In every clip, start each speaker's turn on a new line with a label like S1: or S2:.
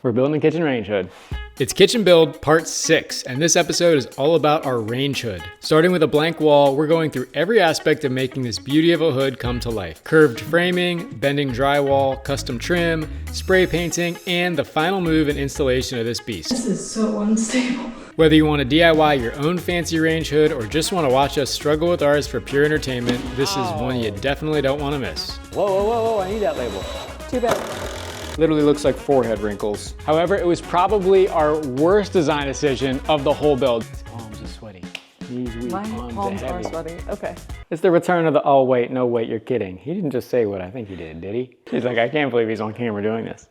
S1: We're building a kitchen range hood.
S2: It's Kitchen Build Part 6, and this episode is all about our range hood. Starting with a blank wall, we're going through every aspect of making this beauty of a hood come to life. Curved framing, bending drywall, custom trim, spray painting, and the final move and installation of this beast.
S3: This is so unstable.
S2: Whether you want to DIY your own fancy range hood or just want to watch us struggle with ours for pure entertainment, this is one you definitely don't want to miss.
S1: Whoa, whoa, whoa, whoa, I need that label.
S3: Too bad.
S1: Literally looks like forehead wrinkles.
S2: However, it was probably our worst design decision of the whole build.
S1: His palms are sweaty. These weak
S3: My palms are
S1: heavy.
S3: sweaty. Okay.
S1: It's the return of the, oh wait, no wait, you're kidding. He didn't just say what I think he did he? He's like, I can't believe he's on camera doing this.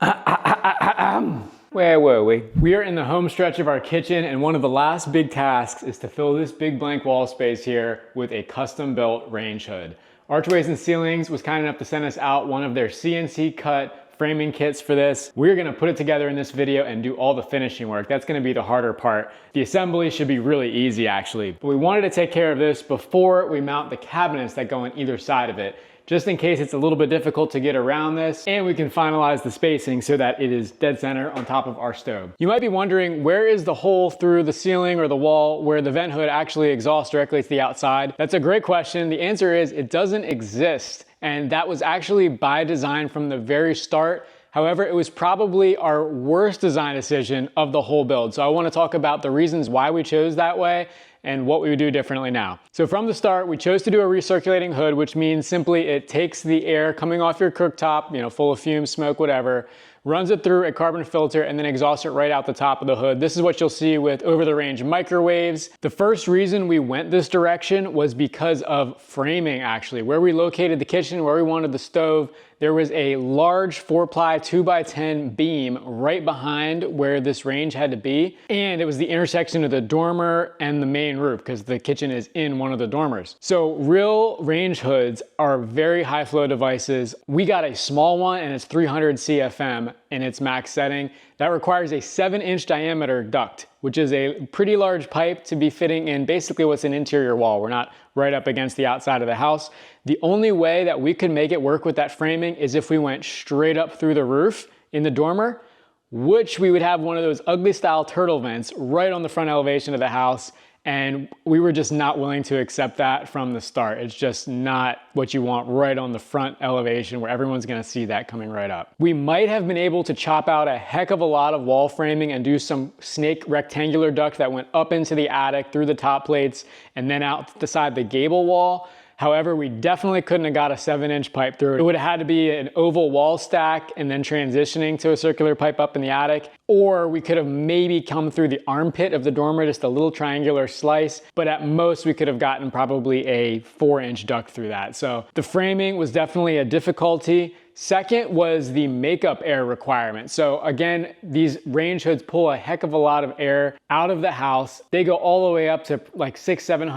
S1: Where were we?
S2: We are in the home stretch of our kitchen, and one of the last big tasks is to fill this big blank wall space here with a custom built range hood. Archways and Ceilings was kind enough to send us out one of their CNC cut framing kits for this. We're gonna put it together in this video and do all the finishing work. That's gonna be the harder part. The assembly should be really easy actually, but we wanted to take care of this before we mount the cabinets that go on either side of it, just in case it's a little bit difficult to get around this, and we can finalize the spacing so that it is dead center on top of our stove. You might be wondering, where is the hole through the ceiling or the wall where the vent hood actually exhausts directly to the outside? That's a great question. The answer is it doesn't exist. And that was actually by design from the very start. However, it was probably our worst design decision of the whole build. So I want to talk about the reasons why we chose that way and what we would do differently now. So from the start, we chose to do a recirculating hood, which means simply it takes the air coming off your cooktop, full of fumes, smoke, whatever, runs it through a carbon filter and then exhausts it right out the top of the hood. This is what you'll see with over-the-range microwaves. The first reason we went this direction was because of framing actually. Where we located the kitchen, where we wanted the stove, there was a large 4-ply 2x10 beam right behind where this range had to be. And it was the intersection of the dormer and the main roof because the kitchen is in one of the dormers. So real range hoods are very high flow devices. We got a small one and it's 300 CFM in its max setting. That requires a 7-inch diameter duct, which is a pretty large pipe to be fitting in basically what's an interior wall. We're not right up against the outside of the house. The only way that we could make it work with that framing is if we went straight up through the roof in the dormer, which we would have one of those ugly style turtle vents right on the front elevation of the house. And we were just not willing to accept that from the start. It's just not what you want right on the front elevation where everyone's gonna see that coming right up. We might have been able to chop out a heck of a lot of wall framing and do some snake rectangular duct that went up into the attic through the top plates and then out the side of the gable wall. However, we definitely couldn't have got a 7-inch pipe through it. It would have had to be an oval wall stack and then transitioning to a circular pipe up in the attic. Or we could have maybe come through the armpit of the dormer, just a little triangular slice. But at most, we could have gotten probably a 4-inch duct through that. So the framing was definitely a difficulty. Second was the makeup air requirement. So again, these range hoods pull a heck of a lot of air out of the house. They go all the way up to like 600-700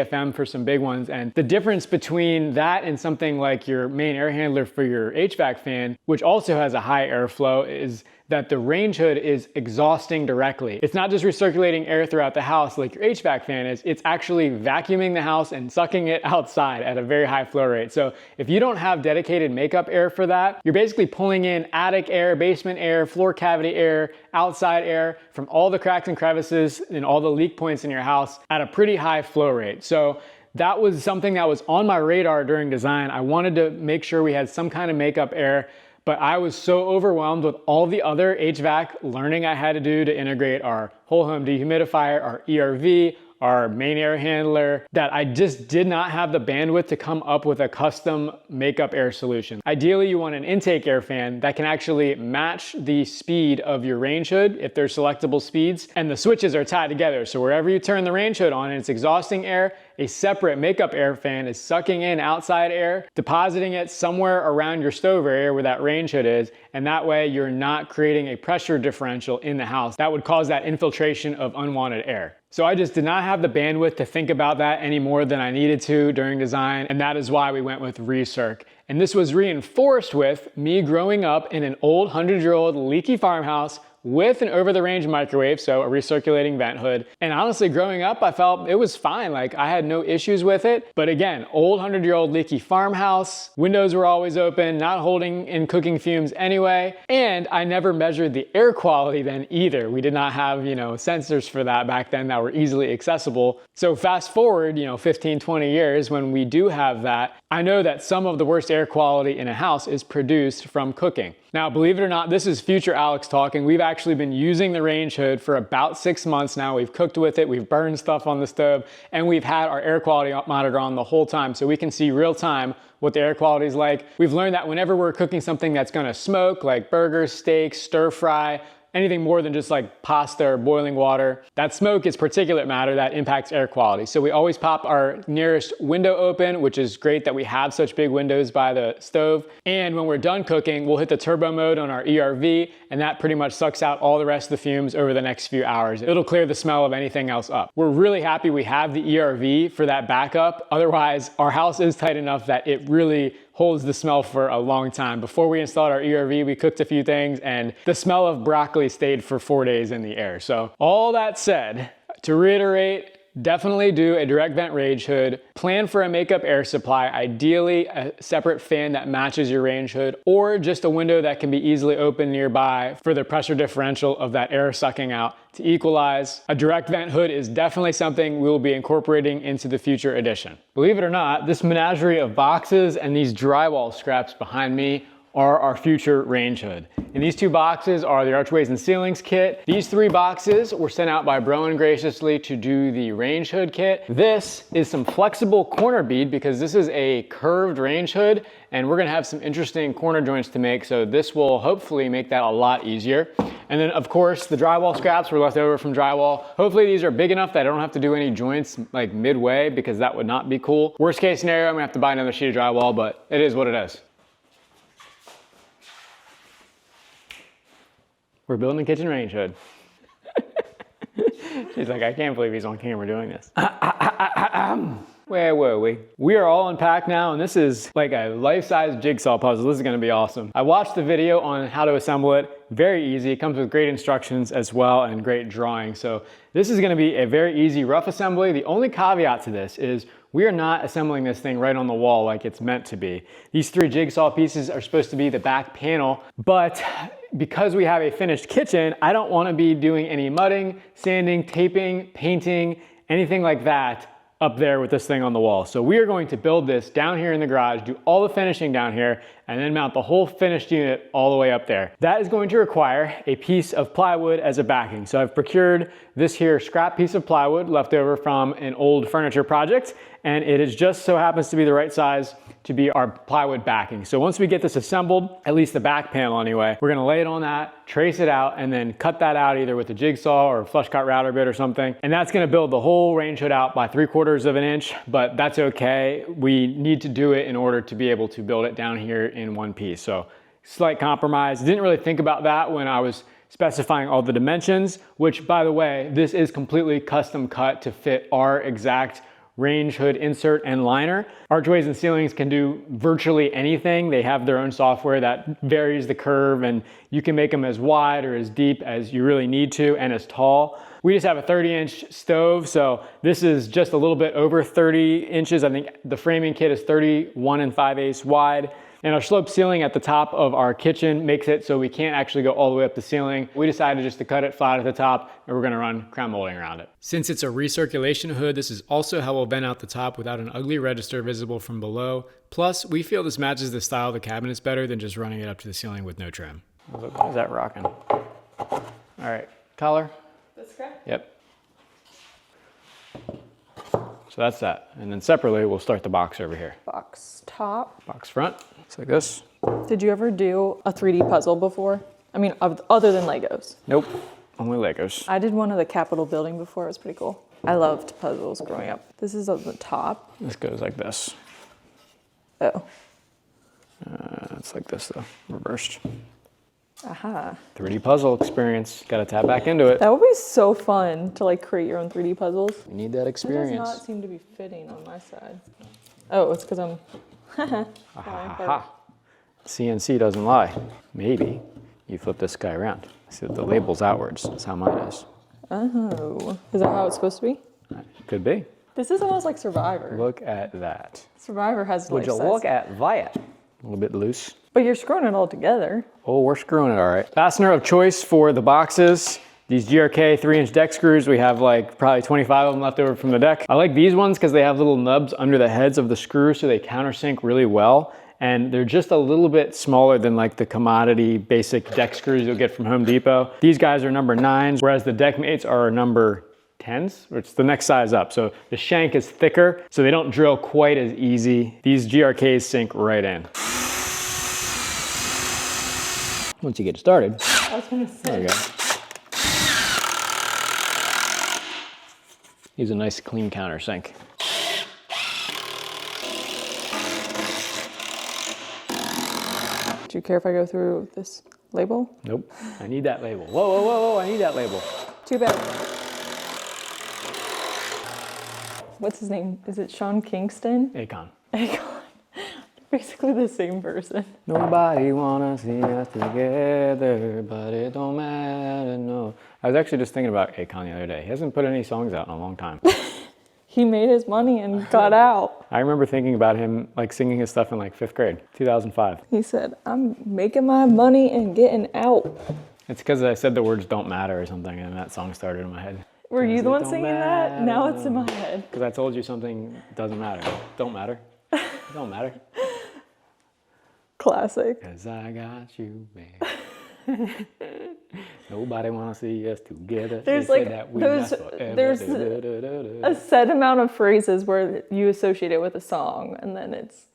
S2: CFM for some big ones. And the difference between that and something like your main air handler for your HVAC fan, which also has a high airflow, is that the range hood is exhausting directly. It's not just recirculating air throughout the house like your HVAC fan is, it's actually vacuuming the house and sucking it outside at a very high flow rate. So if you don't have dedicated makeup air for that, you're basically pulling in attic air, basement air, floor cavity air, outside air from all the cracks and crevices and all the leak points in your house at a pretty high flow rate. So that was something that was on my radar during design. I wanted to make sure we had some kind of makeup air, but I was so overwhelmed with all the other HVAC learning I had to do to integrate our whole home dehumidifier, our ERV, our main air handler, that I just did not have the bandwidth to come up with a custom makeup air solution. Ideally, you want an intake air fan that can actually match the speed of your range hood if there's selectable speeds, and the switches are tied together. So wherever you turn the range hood on and it's exhausting air, a separate makeup air fan is sucking in outside air, depositing it somewhere around your stove area where that range hood is, and that way you're not creating a pressure differential in the house that would cause that infiltration of unwanted air. So I just did not have the bandwidth to think about that any more than I needed to during design, and that is why we went with recirc. And this was reinforced with me growing up in an old 100-year-old leaky farmhouse with an over-the-range microwave, so a recirculating vent hood. And honestly, growing up, I felt it was fine. Like I had no issues with it. But again, old 100-year-old leaky farmhouse, windows were always open, not holding in cooking fumes anyway. And I never measured the air quality then either. We did not have, you know, sensors for that back then that were easily accessible. So fast forward, you know, 15, 20 years when we do have that, I know that some of the worst air quality in a house is produced from cooking. Now, believe it or not, this is future Alex talking. We've actually been using the range hood for about 6 months now. We've cooked with it, we've burned stuff on the stove, and we've had our air quality monitor on the whole time so we can see real time what the air quality is like. We've learned that whenever we're cooking something that's gonna smoke, like burgers, steaks, stir fry, anything more than just like pasta or boiling water, that smoke is particulate matter that impacts air quality. So we always pop our nearest window open, which is great that we have such big windows by the stove. And when we're done cooking, we'll hit the turbo mode on our ERV, and that pretty much sucks out all the rest of the fumes over the next few hours. It'll clear the smell of anything else up. We're really happy we have the ERV for that backup. Otherwise, our house is tight enough that it really holds the smell for a long time. Before we installed our ERV, we cooked a few things and the smell of broccoli stayed for 4 days in the air. So all that said, to reiterate, definitely do a direct vent range hood. Plan for a makeup air supply, ideally a separate fan that matches your range hood, or just a window that can be easily opened nearby for the pressure differential of that air sucking out to equalize. A direct vent hood is definitely something we will be incorporating into the future edition. Believe it or not, this menagerie of boxes and these drywall scraps behind me are our future range hood. And these 2 boxes are the Archways and Ceilings kit. These 3 boxes were sent out by Broen graciously to do the range hood kit. This is some flexible corner bead because this is a curved range hood and we're gonna have some interesting corner joints to make, so this will hopefully make that a lot easier. And then of course, the drywall scraps were left over from drywall. Hopefully these are big enough that I don't have to do any joints like midway because that would not be cool. Worst case scenario, I'm gonna have to buy another sheet of drywall, but it is what it is. We're building a kitchen range hood. She's like, I can't believe he's on camera doing this. Where were we? We are all unpacked now, and this is like a life-size jigsaw puzzle. This is gonna be awesome. I watched the video on how to assemble it. Very easy. It comes with great instructions as well and great drawing. So this is gonna be a very easy rough assembly. The only caveat to this is we are not assembling this thing right on the wall like it's meant to be. These 3 jigsaw pieces are supposed to be the back panel, but because we have a finished kitchen, I don't want to be doing any mudding, sanding, taping, painting, anything like that up there with this thing on the wall. So we are going to build this down here in the garage, do all the finishing down here, and then mount the whole finished unit all the way up there. That is going to require a piece of plywood as a backing. So I've procured this here scrap piece of plywood left over from an old furniture project, and it is just so happens to be the right size to be our plywood backing. So once we get this assembled, at least the back panel anyway, we're gonna lay it on that, trace it out, and then cut that out either with a jigsaw or a flush cut router bit or something. And that's gonna build the whole range hood out by 3/4 of an inch, but that's okay. We need to do it in order to be able to build it down here in one piece. So slight compromise. Didn't really think about that when I was specifying all the dimensions, which by the way, this is completely custom cut to fit our exact range hood insert and liner. Archways and Ceilings can do virtually anything. They have their own software that varies the curve, and you can make them as wide or as deep as you really need to, and as tall. We just have a 30-inch stove, so this is just a little bit over 30 inches. I think the framing kit is 31 5/8 wide. And our slope ceiling at the top of our kitchen makes it so we can't actually go all the way up the ceiling. We decided just to cut it flat at the top, and we're gonna run crown molding around it. Since it's a recirculation hood, this is also how we'll vent out the top without an ugly register visible from below. Plus, we feel this matches the style of the cabinets better than just running it up to the ceiling with no trim. How's that rocking? All right, collar?
S3: That's correct.
S2: Yep. So that's that. And then separately, we'll start the box over here.
S3: Box top.
S2: Box front, it's like this.
S3: Did you ever do a 3D puzzle before? I mean, other than Legos.
S2: Nope, only Legos.
S3: I did one of the Capitol building before. It was pretty cool. I loved puzzles growing up. This is on the top.
S2: This goes like this.
S3: Oh.
S2: It's like this though, reversed.
S3: Aha.
S2: 3D puzzle experience. Got to tap back into it.
S3: That would be so fun to like create your own 3D puzzles.
S2: You need that
S3: It
S2: experience.
S3: does not seem to be fitting on my side. Oh, it's because I'm...
S2: Ha. CNC doesn't lie. Maybe.
S1: you flip this guy around. So the label's outwards. That's how mine is.
S3: Oh, is that how it's supposed to be?
S1: Could be.
S3: This is almost like Survivor.
S1: Look at that.
S3: Survivor has
S1: Would you look at that? A little bit loose.
S3: But you're screwing it all together.
S1: Oh, we're screwing it all right. Fastener of choice for the boxes. These GRK 3-inch deck screws, we have like probably 25 of them left over from the deck. I like these ones because they have little nubs under the heads of the screws so they countersink really well. And they're just a little bit smaller than like the commodity basic deck screws you'll get from Home Depot. These guys are number 9s, whereas the deck mates are number 10s, which is the next size up. So the shank is thicker, so they don't drill quite as easy. These GRKs sink right in. Once you get started,
S3: I was gonna say.
S1: there we go. Use a nice clean countersink.
S3: Do you care if I go through this label?
S1: Nope. I need that label. Whoa, whoa, whoa, whoa, I need that label.
S3: Too bad. What's his name? Is it Sean Kingston?
S1: Akon.
S3: Akon. Basically the same person.
S1: Nobody wanna see us together, but it don't matter, no. I was actually just thinking about Akon the other day. He hasn't put any songs out in a long time.
S3: He made his money and got out.
S1: I remember thinking about him like singing his stuff in like 5th grade, 2005.
S3: He said, I'm making my money and getting out.
S1: It's because I said the words don't matter or something and that song started in my head.
S3: Were you the one
S1: Don't
S3: singing that?
S1: matter,
S3: Now it's in
S1: no.
S3: my head.
S1: Because I told you something doesn't matter. Don't matter. Don't matter.
S3: Classic.
S1: Cause I got you, man. Nobody wanna see us together.
S3: There's
S1: They
S3: like,
S1: said that we
S3: there's
S1: not forever.
S3: there's a set amount of phrases where you associate it with a song, and then it's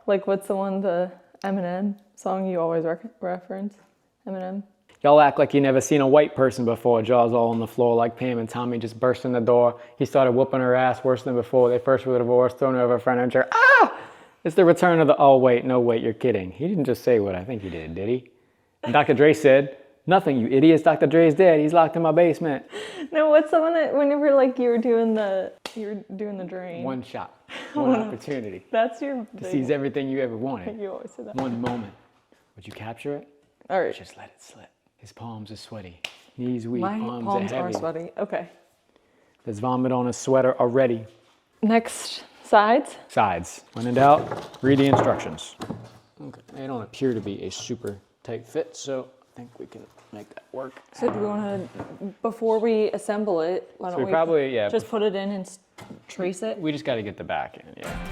S3: like, what's the one, the Eminem song you always reference? Eminem.
S1: Y'all act like you never seen a white person before. Jaws all on the floor like Pam and Tommy just burst in the door. He started whooping her ass worse than before. They first were divorced, thrown over furniture. Ah! It's the return of the, oh wait, no wait, you're kidding. He didn't just say what I think he did he? And Dr. Dre said, nothing, you idiots. Dr. Dre's dead. He's locked in my basement.
S3: No, what's the one that whenever like you were doing the drain?
S1: One shot, one opportunity
S3: That's your
S1: to
S3: big
S1: seize
S3: one.
S1: everything you ever wanted.
S3: You always say that.
S1: One moment. Would you capture it?
S3: All right.
S1: Just let it slip. His palms are sweaty. Knees weak,
S3: My
S1: arms
S3: palms
S1: are
S3: are
S1: heavy.
S3: sweaty. Okay.
S1: There's vomit on his sweater already.
S3: Next, sides.
S1: Sides. When in doubt, read the instructions. Okay, they don't appear to be a super tight fit, so I think we can make that work.
S3: So do we want to, before we assemble it, why don't
S1: we
S3: we
S1: probably, yeah,
S3: just put it in and trace it?
S1: we just got to get the back in, yeah.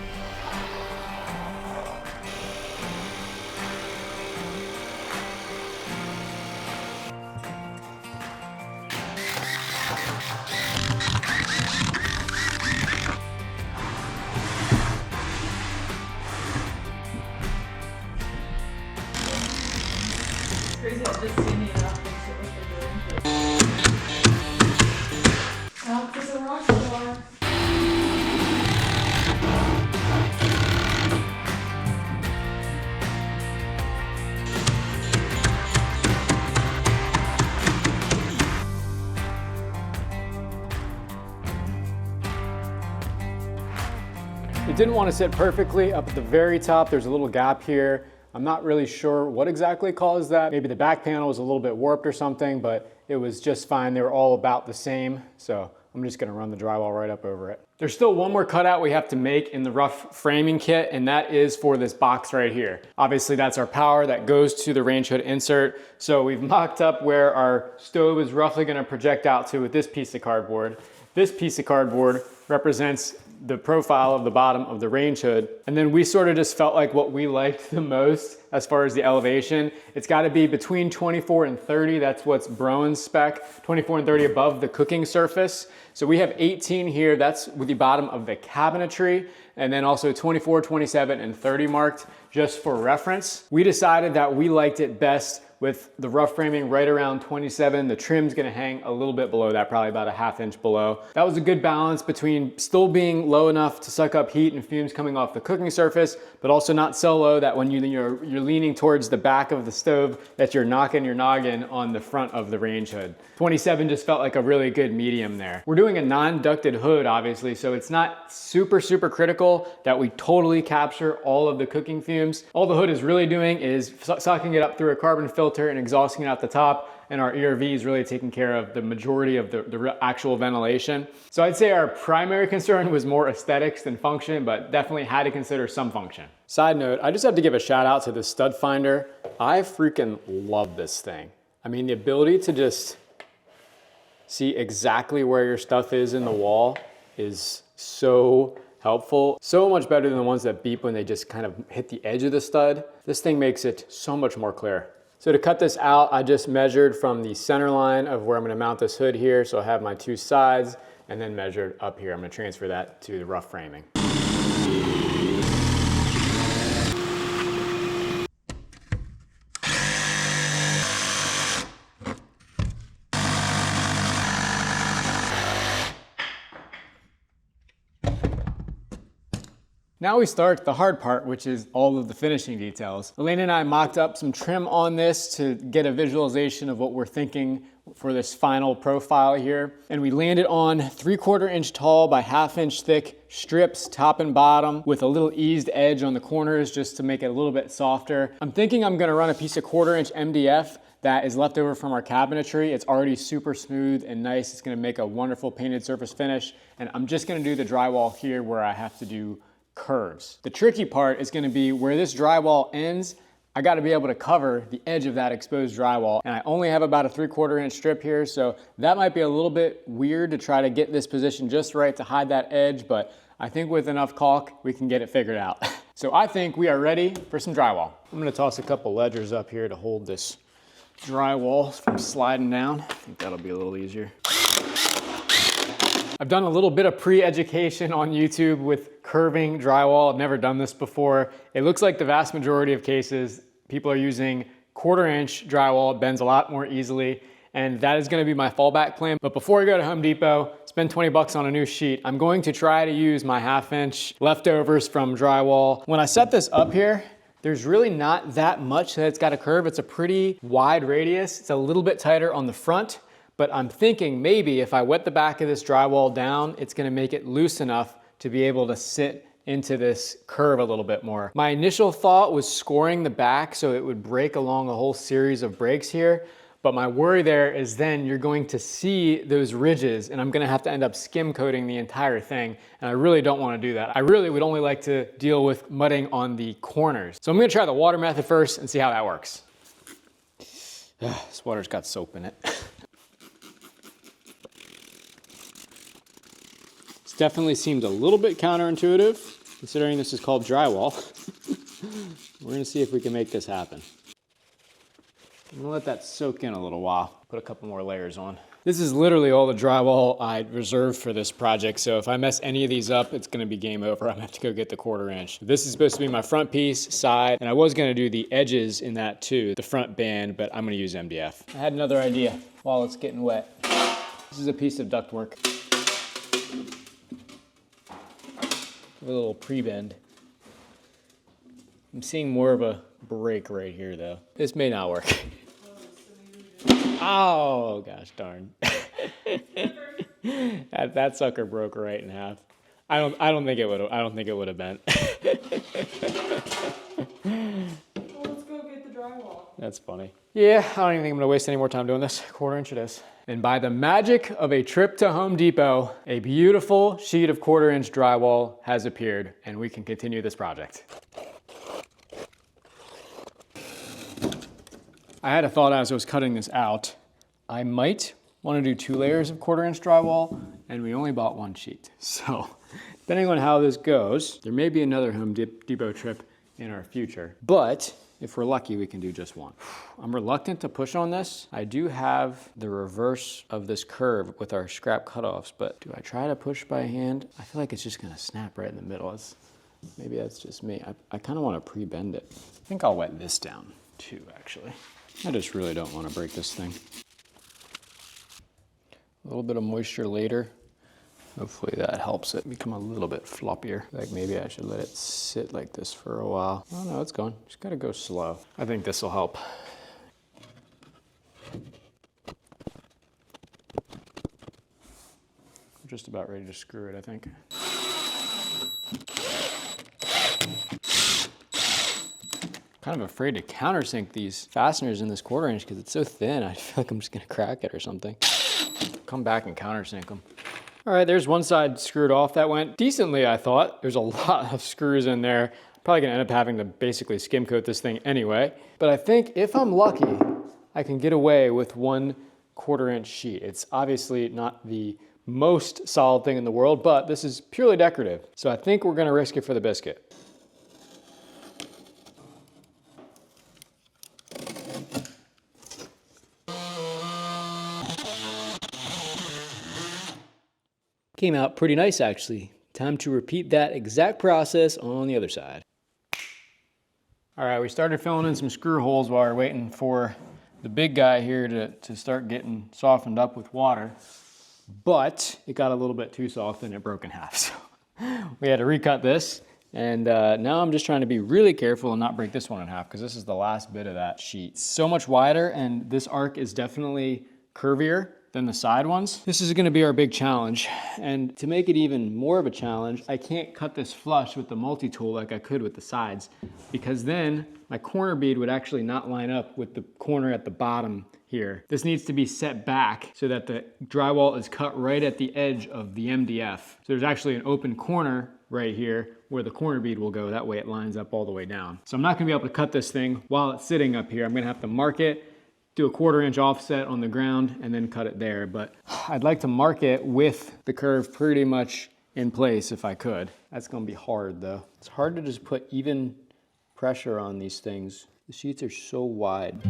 S3: Crazy, I just seen it up Alex is a rock star.
S1: It didn't want to sit perfectly up at the very top. There's a little gap here. I'm not really sure what exactly caused that. Maybe the back panel was a little bit warped or something, but it was just fine. They were all about the same. So I'm just gonna run the drywall right up over it. There's still one more cutout we have to make in the rough framing kit, and that is for this box right here. Obviously that's our power that goes to the range hood insert. So we've mocked up where our stove is roughly gonna project out to with this piece of cardboard. This piece of cardboard represents the profile of the bottom of the range hood. And then we sort of just felt like what we liked the most as far as the elevation, it's gotta be between 24 and 30. That's what's Broen's spec, 24 and 30 above the cooking surface. So we have 18 here, that's with the bottom of the cabinetry, and then also 24, 27, and 30 marked just for reference. We decided that we liked it best with the rough framing right around 27. The trim's gonna hang a little bit below that, probably about a ½ inch below. That was a good balance between still being low enough to suck up heat and fumes coming off the cooking surface, but also not so low that when you're leaning towards the back of the stove that you're knocking your noggin on the front of the range hood. 27 just felt like a really good medium there. We're doing a non-ducted hood, obviously, so it's not super critical that we totally capture all of the cooking fumes. All the hood is really doing is sucking it up through a carbon filter
S2: filter and exhausting it out the top, and our ERV is really taking care of the majority of the actual ventilation. So I'd say our primary concern was more aesthetics than function, but definitely had to consider some function. Side note, I just have to give a shout out to the stud finder. I freaking love this thing. I mean, the ability to just see exactly where your stuff is in the wall is so helpful. So much better than the ones that beep when they just kind of hit the edge of the stud. This thing makes it so much more clear. So to cut this out, I just measured from the center line of where I'm gonna mount this hood here. So I have my 2 sides and then measured up here. I'm gonna transfer that to the rough framing. Now we start the hard part, which is all of the finishing details. Elena and I mocked up some trim on this to get a visualization of what we're thinking for this final profile here. And we landed on 3/4 inch tall by 1/2 inch thick strips, top and bottom, with a little eased edge on the corners just to make it a little bit softer. I'm thinking I'm gonna run a piece of 1/4 inch MDF that is left over from our cabinetry. It's already super smooth and nice. It's gonna make a wonderful painted surface finish. And I'm just gonna do the drywall here where I have to do curves. The tricky part is going to be where this drywall ends. I got to be able to cover the edge of that exposed drywall, and I only have about a 3/4 inch strip here, so that might be a little bit weird to try to get this position just right to hide that edge, but I think with enough caulk we can get it figured out. So I think we are ready for some drywall. I'm going to toss a couple ledgers up here to hold this drywall from sliding down. I think that'll be a little easier. I've done a little bit of pre-education on YouTube with curving drywall. I've never done this before. It looks like the vast majority of cases, people are using 1/4 inch drywall. It bends a lot more easily, and that is gonna be my fallback plan. But before I go to Home Depot, spend 20 bucks on a new sheet, I'm going to try to use my 1/2 inch leftovers from drywall. When I set this up here, there's really not that much that it's got a curve. It's a pretty wide radius. It's a little bit tighter on the front, but I'm thinking maybe if I wet the back of this drywall down, it's gonna make it loose enough to be able to sit into this curve a little bit more. My initial thought was scoring the back so it would break along a whole series of breaks here, but my worry there is then you're going to see those ridges and I'm gonna have to end up skim coating the entire thing, and I really don't wanna do that. I really would only like to deal with mudding on the corners. So I'm gonna try the water method first and see how that works. This water's got soap in it. Definitely seemed a little bit counterintuitive, considering this is called drywall. We're gonna see if we can make this happen. I'm gonna let that soak in a little while. Put a couple more layers on. This is literally all the drywall I reserved for this project, so if I mess any of these up, it's gonna be game over. I'm gonna have to go get the 1/4 inch. This is supposed to be my front piece, side, and I was gonna do the edges in that too, the front band, but I'm gonna use MDF. I had another idea while it's getting wet. This is a piece of ductwork. A little pre-bend. I'm seeing more of a break right here though. This may not work. Oh gosh darn. that sucker broke right in half. I don't think it would have bent.
S3: Well, let's go get the drywall.
S2: That's funny. Yeah, I don't even think I'm gonna waste any more time doing this. 1/4 inch it is. And by the magic of a trip to Home Depot, a beautiful sheet of 1/4 inch drywall has appeared, and we can continue this project. I had a thought as I was cutting this out. I might want to do 2 layers of 1/4 inch drywall, and we only bought 1 sheet. So depending on how this goes, there may be another Home Depot trip in our future. But if we're lucky, we can do just 1. I'm reluctant to push on this. I do have the reverse of this curve with our scrap cutoffs, but do I try to push by hand? I feel like it's just gonna snap right in the middle. Maybe that's just me. I kind of want to pre-bend it. I think I'll wet this down too, actually. I just really don't want to break this thing. A little bit of moisture later. Hopefully that helps it become a little bit floppier. Like maybe I should let it sit like this for a while. Oh no, it's going. Just gotta go slow. I think this will help. I'm just about ready to screw it, I think.
S1: Kind of afraid to countersink these fasteners in this 1/4 inch because it's so thin. I feel like I'm just gonna crack it or something. Come back and countersink them. All right, there's one side screwed off. That went decently, I thought. There's a lot of screws in there. Probably gonna end up having to basically skim coat this thing anyway. But I think if I'm lucky, I can get away with 1/4 inch sheet. It's obviously not the most solid thing in the world, but this is purely decorative. So I think we're gonna risk it for the biscuit. Came out pretty nice, actually. Time to repeat that exact process on the other side. All right, we started filling in some screw holes while we're waiting for the big guy here to start getting softened up with water. But it got a little bit too soft and it broke in half. So we had to recut this. And now I'm just trying to be really careful and not break this one in half because this is the last bit of that sheet. So much wider, and this arc is definitely curvier than the side ones. This is gonna be our big challenge. And to make it even more of a challenge, I can't cut this flush with the multi-tool like I could with the sides, because then my corner bead would actually not line up with the corner at the bottom here. This needs to be set back so that the drywall is cut right at the edge of the MDF. So there's actually an open corner right here where the corner bead will go. That way it lines up all the way down. So I'm not gonna be able to cut this thing while it's sitting up here. I'm gonna have to mark it, do a 1/4 inch offset on the ground, and then cut it there. But I'd like to mark it with the curve pretty much in place if I could. That's gonna be hard though. It's hard to just put even pressure on these things. The sheets are so wide.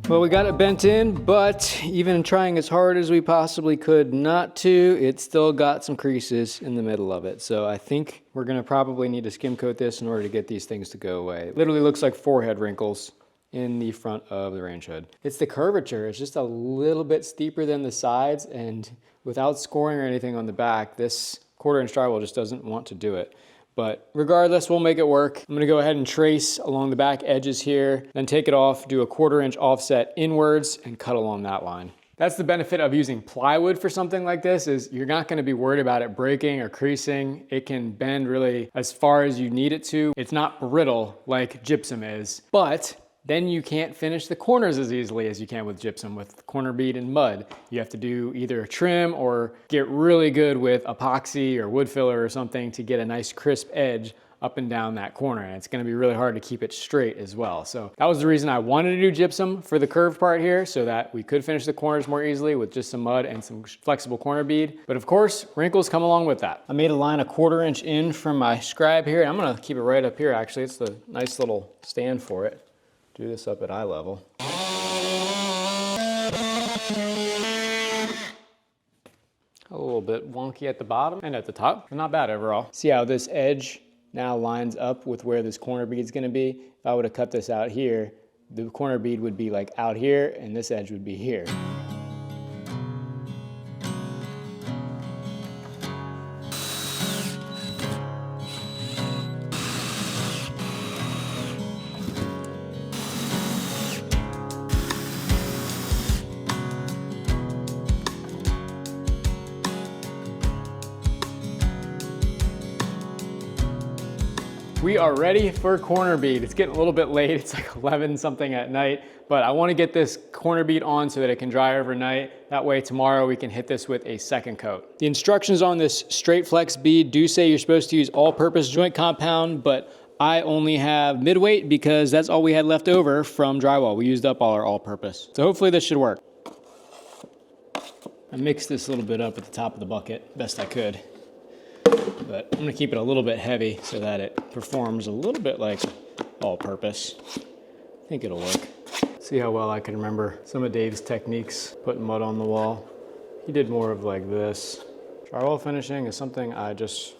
S1: Well, we got it bent in, but even trying as hard as we possibly could not to, it still got some creases in the middle of it. So I think we're gonna probably need to skim coat this in order to get these things to go away. It literally looks like forehead wrinkles in the front of the range hood. It's the curvature, it's just a little bit steeper than the sides, and without scoring or anything on the back, this 1/4 inch drywall just doesn't want to do it. But regardless, we'll make it work. I'm gonna go ahead and trace along the back edges here, then take it off, do a 1/4 inch offset inwards, and cut along that line. That's the benefit of using plywood for something like this, is you're not gonna be worried about it breaking or creasing. It can bend really as far as you need it to. It's not brittle like gypsum is, but then you can't finish the corners as easily as you can with gypsum, with corner bead and mud. You have to do either a trim or get really good with epoxy or wood filler or something to get a nice crisp edge up and down that corner. And it's gonna be really hard to keep it straight as well. So that was the reason I wanted to do gypsum for the curved part here, so that we could finish the corners more easily with just some mud and some flexible corner bead. But of course, wrinkles come along with that. I made a line a 1/4 inch in from my scribe here. I'm gonna keep it right up here actually. It's the nice little stand for it. Do this up at eye level. A little bit wonky at the bottom and at the top, but not bad overall. See how this edge now lines up with where this corner bead is gonna be? If I would have cut this out here, the corner bead would be like out here and this edge would be here. We are ready for corner bead. It's getting a little bit late. It's like 11 something at night, but I want to get this corner bead on so that it can dry overnight. That way tomorrow we can hit this with a second coat. The instructions on this straight flex bead do say you're supposed to use all-purpose joint compound, but I only have mid-weight because that's all we had left over from drywall. We used up all our all-purpose. So hopefully this should work. I mixed this a little bit up at the top of the bucket, best I could. But I'm gonna keep it a little bit heavy so that it performs a little bit like all-purpose. I think it'll work. See how well I can remember some of Dave's techniques, putting mud on the wall. He did more of like this. Drywall finishing is something I just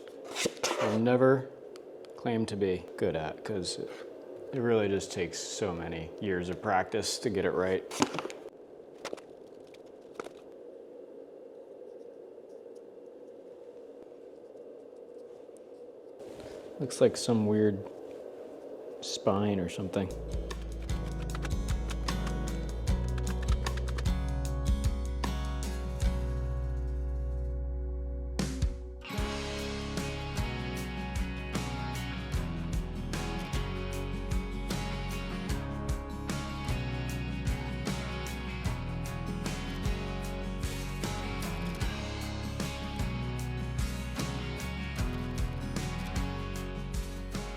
S1: will never claim to be good at, because it really just takes so many years of practice to get it right. Looks like some weird spine or something.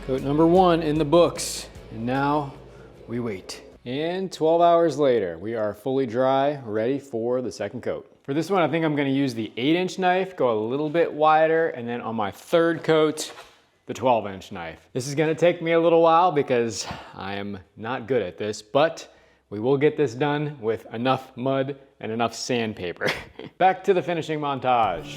S1: Coat number 1 in the books, and now we wait. And 12 hours later, we are fully dry, ready for the second coat. For this one, I think I'm gonna use the 8-inch knife, go a little bit wider, and then on my third coat, the 12-inch knife. This is gonna take me a little while because I am not good at this, but we will get this done with enough mud and enough sandpaper. Back to the finishing montage.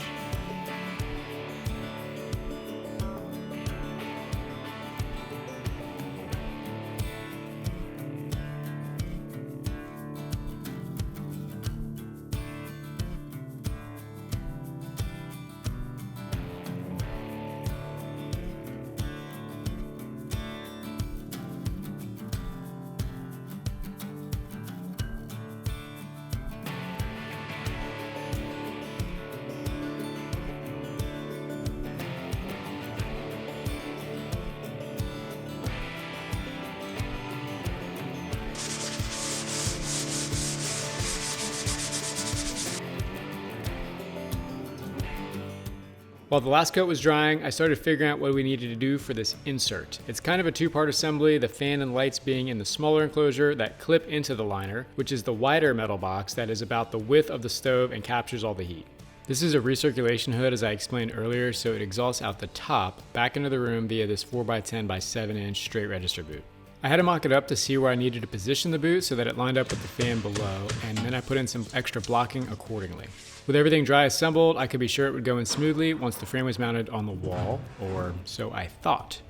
S1: While the last coat was drying, I started figuring out what we needed to do for this insert. It's kind of a two-part assembly, the fan and lights being in the smaller enclosure that clip into the liner, which is the wider metal box that is about the width of the stove and captures all the heat. This is a recirculation hood, as I explained earlier, so it exhausts out the top back into the room via this 4x10 by 7-inch straight register boot. I had to mock it up to see where I needed to position the boot so that it lined up with the fan below, and then I put in some extra blocking accordingly. With everything dry assembled, I could be sure it would go in smoothly once the frame was mounted on the wall, or so I thought.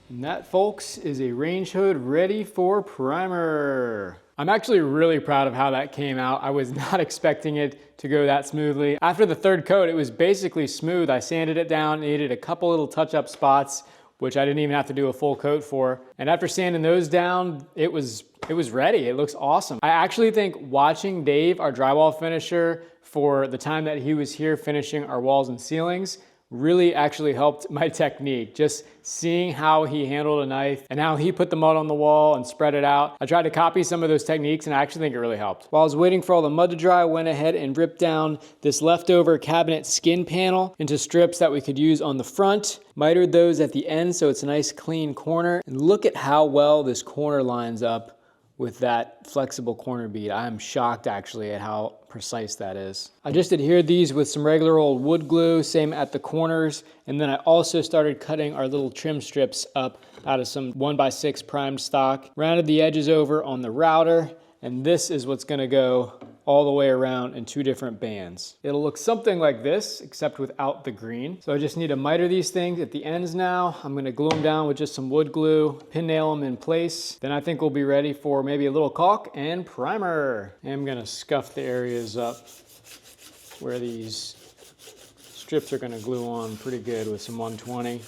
S1: And that, folks, is a range hood ready for primer. I'm actually really proud of how that came out. I was not expecting it to go that smoothly. After the third coat, it was basically smooth. I sanded it down, needed a couple little touch-up spots, which I didn't even have to do a full coat for. And after sanding those down, it was ready. It looks awesome. I actually think watching Dave, our drywall finisher, for the time that he was here finishing our walls and ceilings, really actually helped my technique. Just seeing how he handled a knife and how he put the mud on the wall and spread it out. I tried to copy some of those techniques and I actually think it really helped. While I was waiting for all the mud to dry, I went ahead and ripped down this leftover cabinet skin panel into strips that we could use on the front. Mitered those at the end so it's a nice clean corner. And look at how well this corner lines up with that flexible corner bead. I am shocked actually at how precise that is. I just adhered these with some regular old wood glue, same at the corners, and then I also started cutting our little trim strips up out of some 1x6 primed stock. Rounded the edges over on the router, and this is what's gonna go all the way around in 2 different bands. It'll look something like this, except without the green. So I just need to miter these things at the ends now. I'm gonna glue them down with just some wood glue, pin nail them in place. Then I think we'll be ready for maybe a little caulk and primer. I'm gonna scuff the areas up where these strips are gonna glue on pretty good with some 120,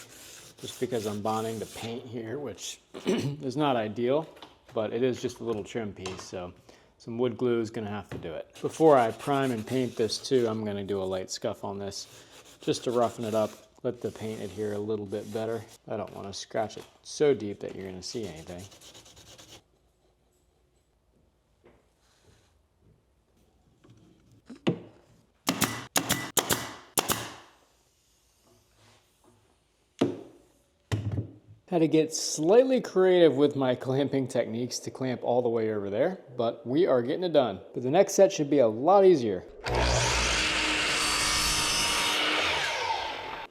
S1: just because I'm bonding the paint here, which is not ideal, but it is just a little trim piece, so some wood glue is gonna have to do it. Before I prime and paint this too, I'm gonna do a light scuff on this just to roughen it up, let the paint adhere a little bit better. I don't wanna scratch it so deep that you're gonna see anything. Had to get slightly creative with my clamping techniques to clamp all the way over there, but we are getting it done. But the next set should be a lot easier.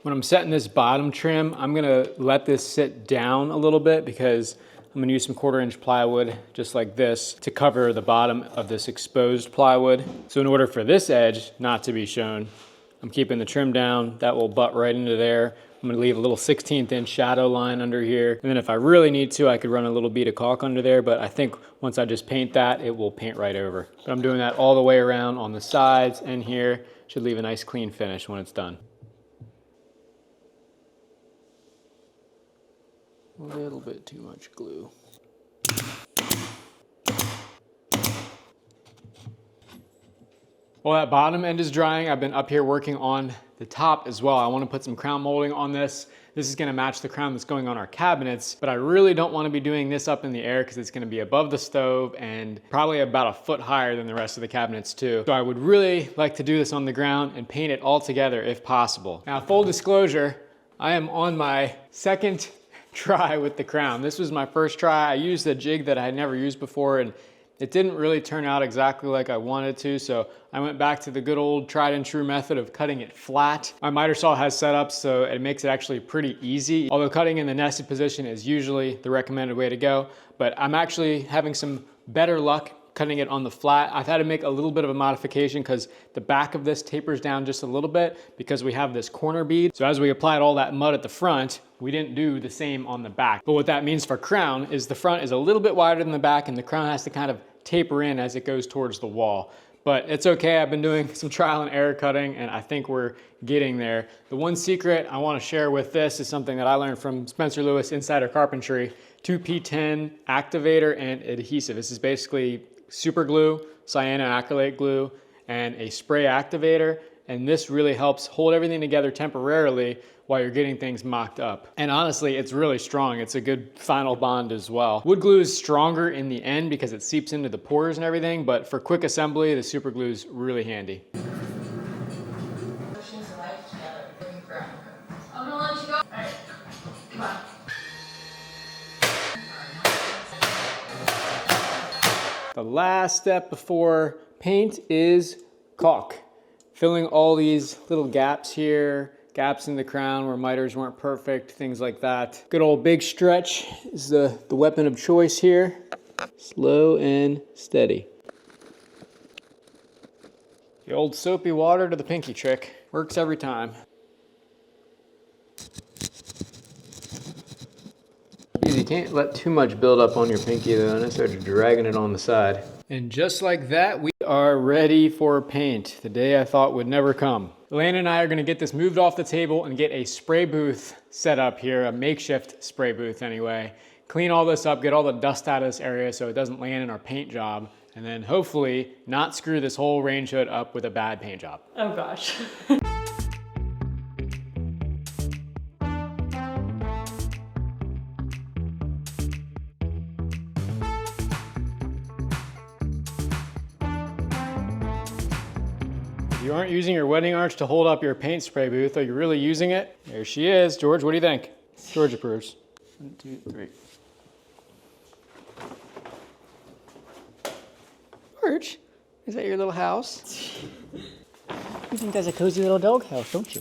S1: When I'm setting this bottom trim, I'm gonna let this sit down a little bit because I'm gonna use some 1/4-inch plywood, just like this, to cover the bottom of this exposed plywood. So in order for this edge not to be shown, I'm keeping the trim down. That will butt right into there. I'm gonna leave a little 1/16-inch shadow line under here. And then if I really need to, I could run a little bead of caulk under there, but I think once I just paint that, it will paint right over. But I'm doing that all the way around on the sides and here. Should leave a nice clean finish when it's done. A little bit too much glue.
S2: While that bottom end is drying, I've been up here working on the top as well. I want to put some crown molding on this. This is going to match the crown that's going on our cabinets, but I really don't want to be doing this up in the air because it's going to be above the stove and probably about a foot higher than the rest of the cabinets too. So I would really like to do this on the ground and paint it all together if possible. Now, full disclosure, I am on my second try with the crown. This was my first try. I used a jig that I had never used before, and it didn't really turn out exactly like I wanted to, so I went back to the good old tried and true method of cutting it flat. My miter saw has setups, so it makes it actually pretty easy, although cutting in the nested position is usually the recommended way to go, but I'm actually having some better luck cutting it on the flat. I've had to make a little bit of a modification because the back of this tapers down just a little bit because we have this corner bead. So as we applied all that mud at the front, we didn't do the same on the back. But what that means for crown is the front is a little bit wider than the back, and the crown has to kind of taper in as it goes towards the wall. But it's okay, I've been doing some trial and error cutting, and I think we're getting there. The one secret I want to share with this is something that I learned from Spencer Lewis Insider Carpentry: 2P10 activator and adhesive. This is basically super glue, cyanoacrylate glue, and a spray activator. And this really helps hold everything together temporarily while you're getting things mocked up. And honestly, it's really strong. It's a good final bond as well. Wood glue is stronger in the end because it seeps into the pores and everything, but for quick assembly, the super glue is really handy.
S4: I'm gonna let you go. All right, come on.
S2: The last step before paint is caulk. Filling all these little gaps here, gaps in the crown where miters weren't perfect, things like that. Good old big stretch is the weapon of choice here. Slow and steady. The old soapy water to the pinky trick. Works every time. You can't let too much build up on your pinky though, and I started dragging it on the side. And just like that, we are ready for paint. The day I thought would never come. Elena and I are gonna get this moved off the table and get a spray booth set up here, a makeshift spray booth anyway. Clean all this up, get all the dust out of this area so it doesn't land in our paint job, and then hopefully not screw this whole range hood up with a bad paint job.
S3: Oh gosh.
S2: You aren't using your wedding arch to hold up your paint spray booth. Are you really using it? There she is. George, what do you think? George approves. 1, 2, 3. George, is that your little house? You think that's a cozy little dog house, don't you?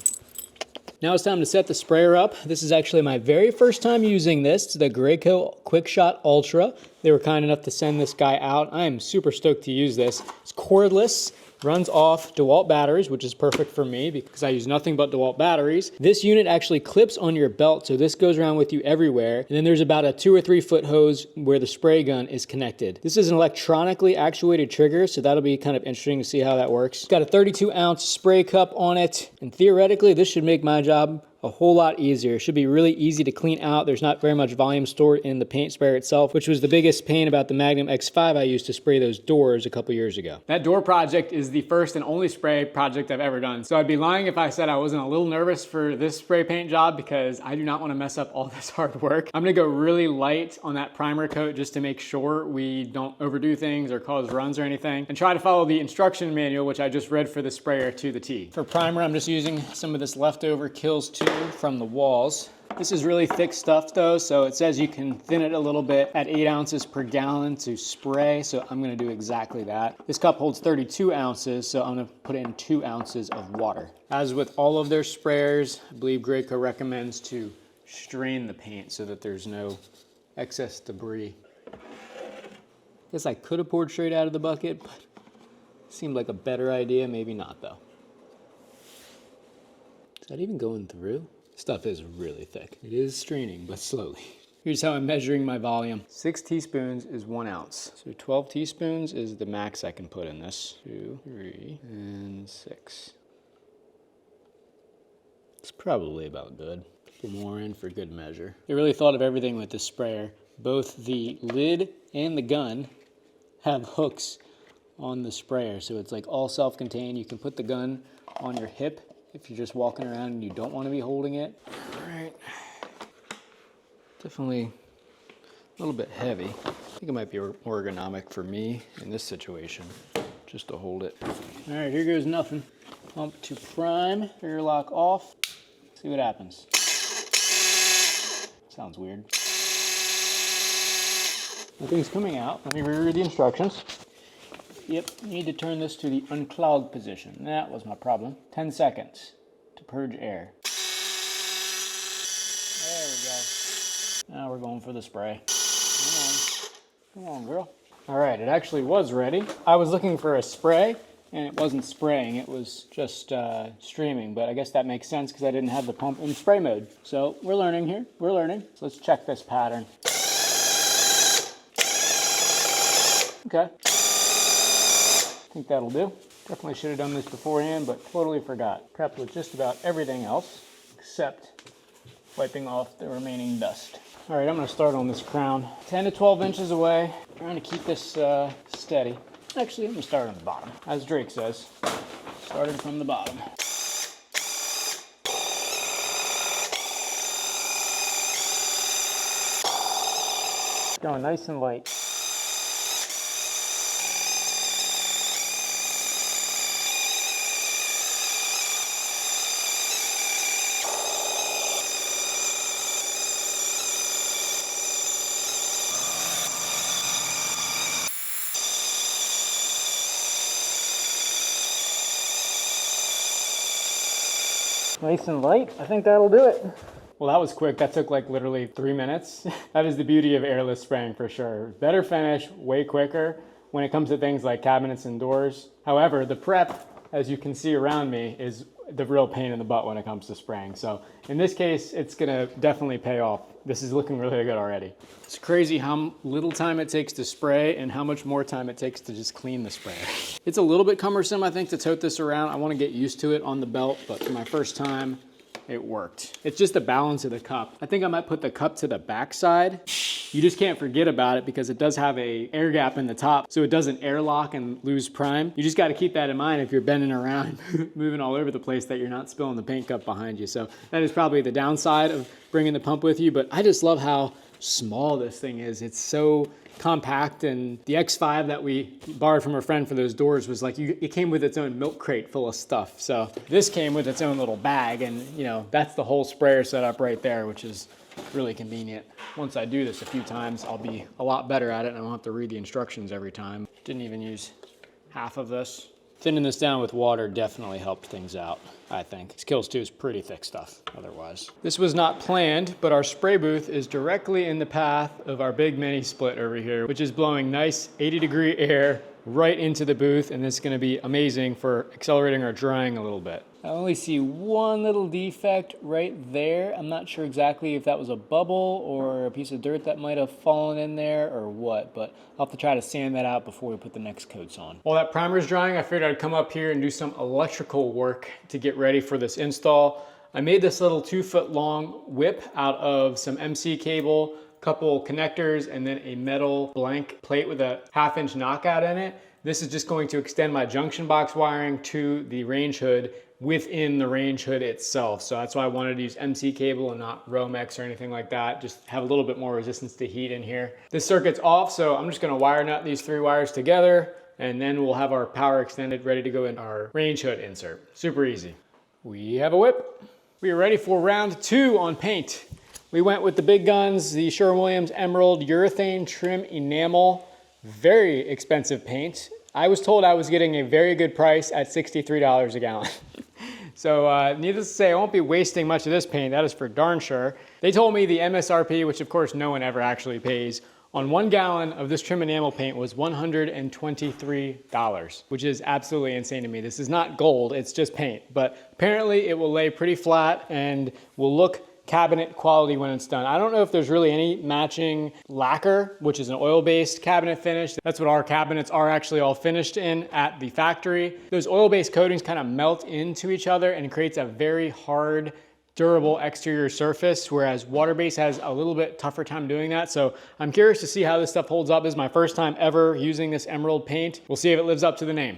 S2: Now it's time to set the sprayer up. This is actually my very first time using this. It's the Graco Quickshot Ultra. They were kind enough to send this guy out. I am super stoked to use this. It's cordless. Runs off DeWalt batteries, which is perfect for me because I use nothing but DeWalt batteries. This unit actually clips on your belt, so this goes around with you everywhere. And then there's about a 2 or 3 foot hose where the spray gun is connected. This is an electronically actuated trigger, so that'll be kind of interesting to see how that works. It's got a 32-ounce spray cup on it, and theoretically, this should make my job a whole lot easier. It should be really easy to clean out. There's not very much volume stored in the paint sprayer itself, which was the biggest pain about the Magnum X5 I used to spray those doors a couple years ago. That door project is the first and only spray project I've ever done. So I'd be lying if I said I wasn't a little nervous for this spray paint job because I do not want to mess up all this hard work. I'm gonna go really light on that primer coat just to make sure we don't overdo things or cause runs or anything, and try to follow the instruction manual, which I just read for the sprayer to the T. For primer, I'm just using some of this leftover Kills 2 from the walls. This is really thick stuff though, so it says you can thin it a little bit at 8 ounces per gallon to spray, so I'm gonna do exactly that. This cup holds 32 ounces, so I'm gonna put in 2 ounces of water. As with all of their sprayers, I believe Graco recommends to strain the paint so that there's no excess debris. Guess I could have poured straight out of the bucket, but it seemed like a better idea, maybe not though. Is that even going through? Stuff is really thick. It is straining, but slowly. Here's how I'm measuring my volume. 6 teaspoons is 1 ounce. So 12 teaspoons is the max I can put in this. 2, 3, and 6. It's probably about good. Put more in for good measure. I really thought of everything with this sprayer. Both the lid and the gun have hooks
S1: on the sprayer. So it's like all self-contained. You can put the gun on your hip if you're just walking around and you don't want to be holding it. All right. Definitely a little bit heavy. I think it might be ergonomic for me in this situation, just to hold it. All right, here goes nothing. Pump to prime, airlock off. See what happens. Sounds weird. Nothing's coming out. Let me reread the instructions. Yep, you need to turn this to the unclogged position. That was my problem. 10 seconds to purge air. There we go. Now we're going for the spray. Come on, girl. All right, it actually was ready. I was looking for a spray, and it wasn't spraying. It was just streaming, but I guess that makes sense because I didn't have the pump in spray mode. So we're learning here. We're learning. So let's check this pattern. Okay. I think that'll do. Definitely should have done this beforehand, but totally forgot. Prepped with just about everything else, except wiping off the remaining dust. All right, I'm gonna start on this crown. 10 to 12 inches away. Trying to keep this steady. Actually, I'm gonna start on the bottom. As Drake says, started from the bottom. Going nice and light. Nice and light. I think that'll do it. Well, that was quick. That took like literally 3 minutes. That is the beauty of airless spraying for sure. Better finish, way quicker when it comes to things like cabinets and doors. However, the prep, as you can see around me, is the real pain in the butt when it comes to spraying. So in this case, it's gonna definitely pay off. This is looking really good already. It's crazy how little time it takes to spray and how much more time it takes to just clean the sprayer. It's a little bit cumbersome, I think, to tote this around. I wanna get used to it on the belt, but for my first time, it worked. It's just the balance of the cup. I think I might put the cup to the back side. You just can't forget about it because it does have a air gap in the top, so it doesn't airlock and lose prime. You just gotta keep that in mind if you're bending around, moving all over the place, that you're not spilling the paint cup behind you. So that is probably the downside of bringing the pump with you, but I just love how small this thing is. It's so compact, and the X5 that we borrowed from a friend for those doors was like, it came with its own milk crate full of stuff. So this came with its own little bag, and you know, that's the whole sprayer setup right there, which is really convenient. Once I do this a few times, I'll be a lot better at it and I won't have to read the instructions every time. Didn't even use half of this. Thinning this down with water definitely helped things out, I think. Skills 2 is pretty thick stuff otherwise. This was not planned, but our spray booth is directly in the path of our big mini split over here, which is blowing nice 80-degree air right into the booth, and it's gonna be amazing for accelerating our drying a little bit. I only see one little defect right there. I'm not sure exactly if that was a bubble or a piece of dirt that might have fallen in there or what, but I'll have to try to sand that out before we put the next coats on. While that primer's drying, I figured I'd come up here and do some electrical work to get ready for this install. I made this little 2-foot long whip out of some MC cable, couple connectors, and then a metal blank plate with a 1/2 inch knockout in it. This is just going to extend my junction box wiring to the range hood within the range hood itself. So that's why I wanted to use MC cable and not Romex or anything like that. Just have a little bit more resistance to heat in here. This circuit's off, so I'm just gonna wire nut these 3 wires together, and then we'll have our power extended ready to go in our range hood insert. Super easy. We have a whip. We are ready for round 2 on paint. We went with the big guns, the Sherwin Emerald Urethane Trim Enamel. Very expensive paint. I was told I was getting a very good price at $63 a gallon. So needless to say, I won't be wasting much of this paint, that is for darn sure. They told me the MSRP, which of course no one ever actually pays, on 1 gallon of this trim enamel paint was $123, which is absolutely insane to me. This is not gold, it's just paint, but apparently it will lay pretty flat and will look cabinet quality when it's done. I don't know if there's really any matching lacquer, which is an oil-based cabinet finish. That's what our cabinets are actually all finished in at the factory. Those oil-based coatings kind of melt into each other and creates a very hard durable exterior surface, whereas water-based has a little bit tougher time doing that. So I'm curious to see how this stuff holds up. This is my first time ever using this emerald paint. We'll see if it lives up to the name.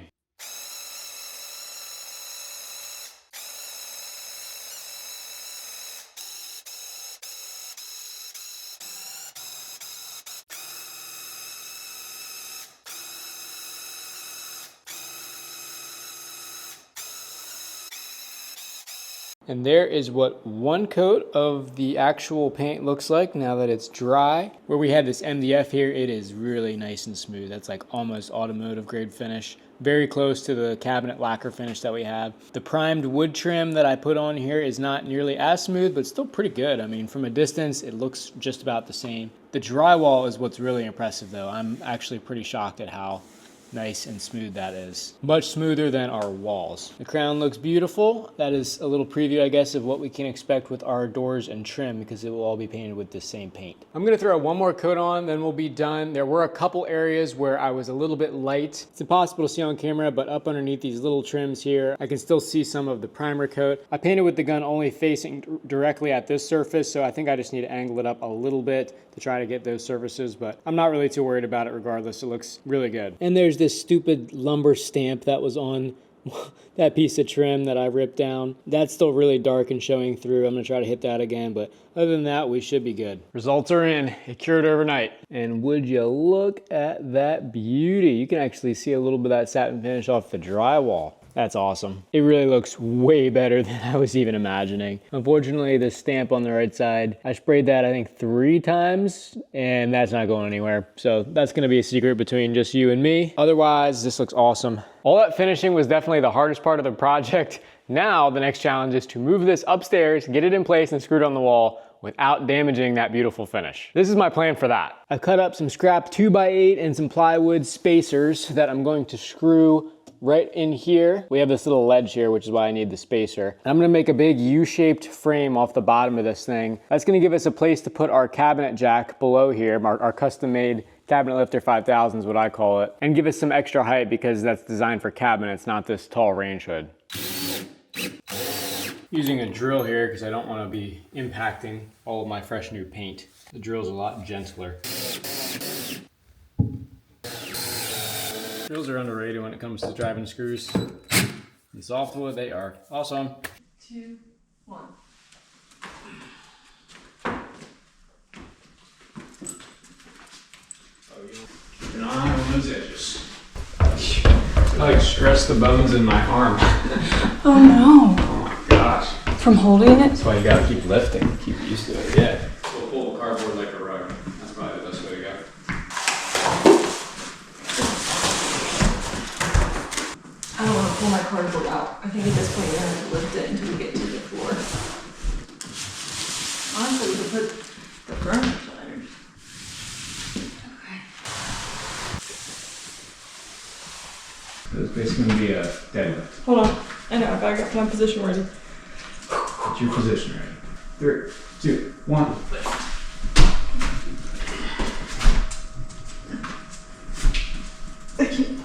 S1: And there is what one coat of the actual paint looks like now that it's dry. Where we had this MDF here, it is really nice and smooth. That's like almost automotive grade finish. Very close to the cabinet lacquer finish that we have. The primed wood trim that I put on here is not nearly as smooth, but still pretty good. I mean, from a distance, it looks just about the same. The drywall is what's really impressive though. I'm actually pretty shocked at how nice and smooth that is. Much smoother than our walls. The crown looks beautiful. That is a little preview, I guess, of what we can expect with our doors and trim because it will all be painted with the same paint. I'm gonna throw one more coat on, then we'll be done. There were a couple areas where I was a little bit light. It's impossible to see on camera, but up underneath these little trims here, I can still see some of the primer coat. I painted with the gun only facing directly at this surface, so I think I just need to angle it up a little bit to try to get those surfaces, but I'm not really too worried about it regardless. It looks really good. And there's this stupid lumber stamp that was on that piece of trim that I ripped down. That's still really dark and showing through. I'm gonna try to hit that again, but other than that, we should be good.
S2: Results are in. It cured overnight. And would you look at that beauty? You can actually see a little bit of that satin finish off the drywall. That's awesome. It really looks way better than I was even imagining. Unfortunately, the stamp on the right side, I sprayed that I think 3 times and that's not going anywhere. So that's gonna be a secret between just you and me. Otherwise, this looks awesome. All that finishing was definitely the hardest part of the project. Now, the next challenge is to move this upstairs, get it in place and screwed on the wall without damaging that beautiful finish. This is my plan for that. I've cut up some scrap 2x8 and some plywood spacers that I'm going to screw right in here. We have this little ledge here, which is why I need the spacer. And I'm gonna make a big U-shaped frame off the bottom of this thing. That's gonna give us a place to put our cabinet jack below here, our custom-made cabinet lifter 5000 is what I call it, and give us some extra height because that's designed for cabinets, not this tall range hood. Using a drill here because I don't want to be impacting all of my fresh new paint. The drill's a lot gentler. Drills are underrated when it comes to driving screws. And softwood, they are awesome.
S3: 2, 1.
S1: Keep an eye on those edges. I like stress the bones in my arm.
S3: Oh no.
S1: Oh my gosh.
S3: From holding it?
S1: That's why you gotta keep lifting, keep used to it, yeah. We'll pull the cardboard like a rug. That's probably the best way to go.
S3: I don't want to pull my cardboard out. I think at this point you're going to have to lift it until we get to the floor. Honestly, we could put the furniture underneath. Okay.
S1: It's basically gonna be a deadlift.
S3: Hold on. I know, I gotta get my position ready.
S1: Get your position ready. 3, 2, 1.
S3: I can't.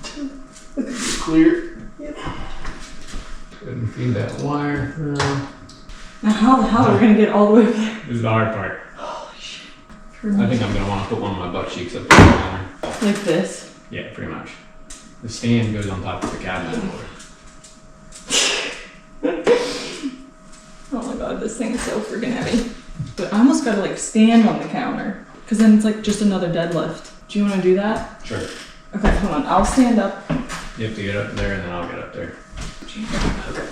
S1: Clear.
S3: Yep.
S1: Go ahead and feed that wire through.
S3: Now how the hell are we gonna get all the way up there?
S1: This is the hard part.
S3: Holy shit.
S1: I think I'm gonna want to put one of my butt cheeks up there.
S3: Like this?
S1: Yeah, pretty much. The stand goes on top of the cabinet door.
S3: Oh my god, this thing is so freaking heavy. But I almost gotta like stand on the counter. Cause then it's like just another deadlift. Do you wanna do that?
S1: Sure.
S3: Okay, hold on. I'll stand up.
S1: You have to get up there and then I'll get up there.
S3: Okay.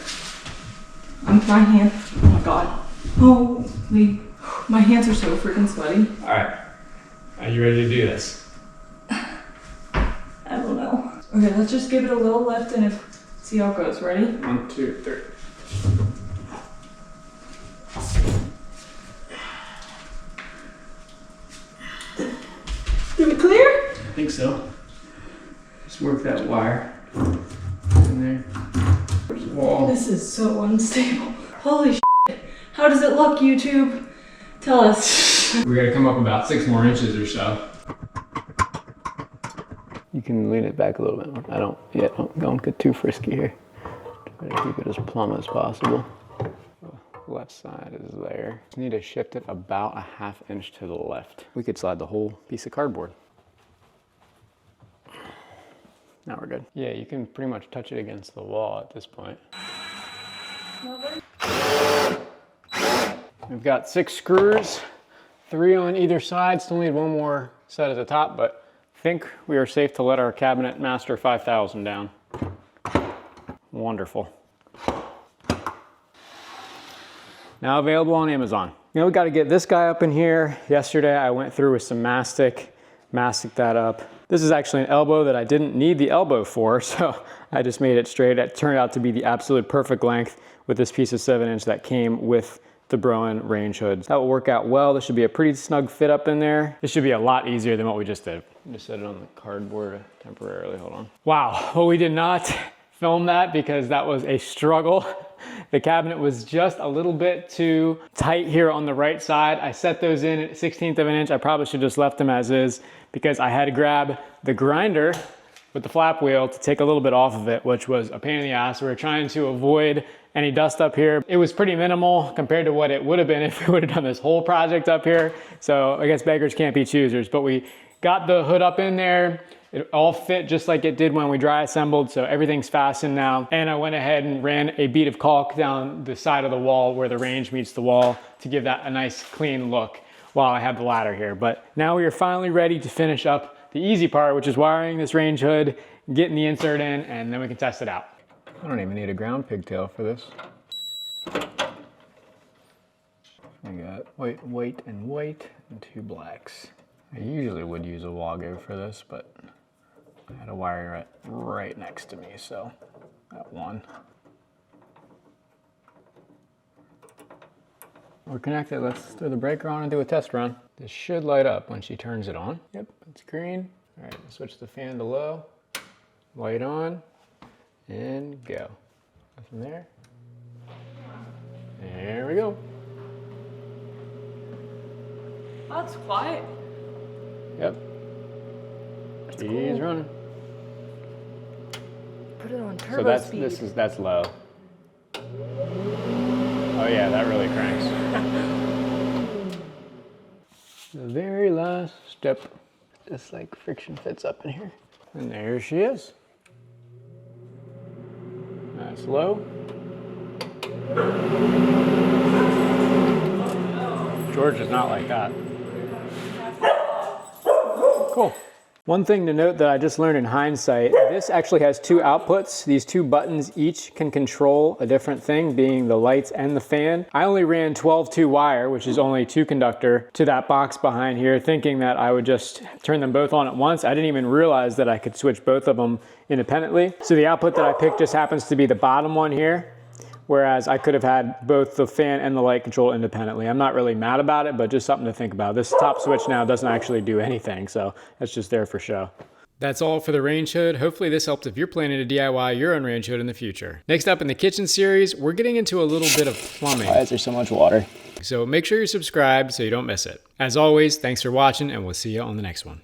S3: My hand. Oh my god. Holy. My hands are so freaking sweaty.
S1: Alright. Are you ready to do this?
S3: I don't know. Okay, let's just give it a little lift and see how it goes. Ready?
S1: 1, 2, 3.
S3: Did we clear?
S1: I think so. Just work that wire in there. There's a wall.
S3: This is so unstable. Holy shit. How does it look, YouTube? Tell us.
S1: We gotta come up about 6 more inches or so.
S2: You can lean it back a little bit more. Don't get too frisky here. Try to keep it as plumb as possible. Left side is there. Need to shift it about a 1/2 inch to the left. We could slide the whole piece of cardboard. Now we're good. Yeah, you can pretty much touch it against the wall at this point. We've got 6 screws, 3 on either side. Still need 1 more set at the top, but I think we are safe to let our Cabinet Master 5000 down. Wonderful. Now available on Amazon. You know, we got to get this guy up in here. Yesterday I went through with some mastic that up. This is actually an elbow that I didn't need the elbow for, so I just made it straight. It turned out to be the absolute perfect length with this piece of 7-inch that came with the Broen range hood. That will work out well. This should be a pretty snug fit up in there. This should be a lot easier than what we just did. Just set it on the cardboard temporarily, hold on. Wow, well, we did not film that because that was a struggle. The cabinet was just a little bit too tight here on the right side. I set those in at 1/16 of an inch. I probably should just left them as is because I had to grab the grinder with the flap wheel to take a little bit off of it, which was a pain in the ass. We were trying to avoid any dust up here. It was pretty minimal compared to what it would have been if we would have done this whole project up here. So I guess beggars can't be choosers, but we got the hood up in there. It all fit just like it did when we dry assembled, so everything's fastened now. And I went ahead and ran a bead of caulk down the side of the wall where the range meets the wall to give that a nice clean look while I have the ladder here. But now we are finally ready to finish up the easy part, which is wiring this range hood, getting the insert in, and then we can test it out. I don't even need a ground pigtail for this. I got white, and 2 blacks. I usually would use a Wago for this, but I had a wire it right next to me, so got 1. We're connected. Let's throw the breaker on and do a test run. This should light up when she turns it on. Yep, it's green. All right, switch the fan to low, light on, and go. From there. There we go.
S3: Oh, it's quiet.
S2: Yep.
S3: That's
S2: She's
S3: cool.
S2: running.
S3: Put it on turbo speed.
S2: That's low. Oh yeah, that really cranks. The very last step. Just like friction fits up in here. And there she is. That's low. George is not like that. Cool. One thing to note that I just learned in hindsight, this actually has 2 outputs. These 2 buttons each can control a different thing, being the lights and the fan. I only ran 12-2 wire, which is only 2 conductor, to that box behind here, thinking that I would just turn them both on at once. I didn't even realize that I could switch both of them independently. So the output that I picked just happens to be the bottom one here, whereas I could have had both the fan and the light control independently. I'm not really mad about it, but just something to think about. This top switch now doesn't actually do anything, so it's just there for show. That's all for the range hood. Hopefully this helps if you're planning to DIY your own range hood in the future. Next up in the kitchen series, we're getting into a little bit of plumbing.
S5: Why is there so much water?
S2: So make sure you're subscribed so you don't miss it. As always, thanks for watching, and we'll see you on the next one.